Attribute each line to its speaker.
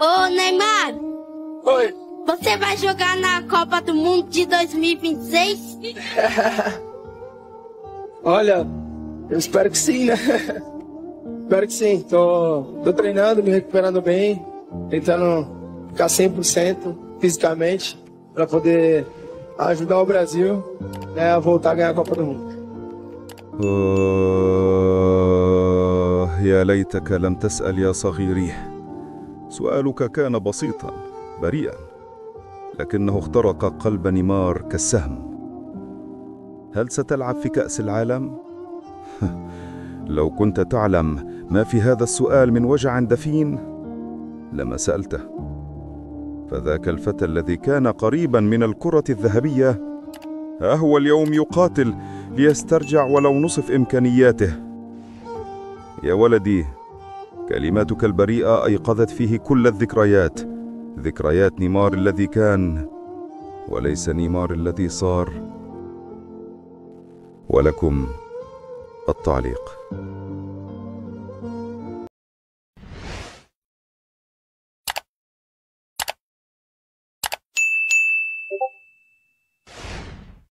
Speaker 1: Ô, Neymar,
Speaker 2: Oi.
Speaker 1: você vai jogar na Copa do Mundo de 2026?
Speaker 2: Olha, eu espero que sim, né? Espero que sim. Tô treinando, me recuperando bem, tentando ficar 100% fisicamente para poder ajudar o Brasil, né, a voltar a ganhar a Copa do Mundo.
Speaker 3: يا ليتك لم تسأل يا صغيري. سؤالك كان بسيطا بريئا، لكنه اخترق قلب نيمار كالسهم. هل ستلعب في كأس العالم؟ لو كنت تعلم ما في هذا السؤال من وجع دفين لما سألته. فذاك الفتى الذي كان قريبا من الكرة الذهبية ها هو اليوم يقاتل ليسترجع ولو نصف إمكانياته. يا ولدي، كلماتك البريئة أيقظت فيه كل الذكريات، ذكريات نيمار الذي كان وليس نيمار الذي صار. ولكم التعليق.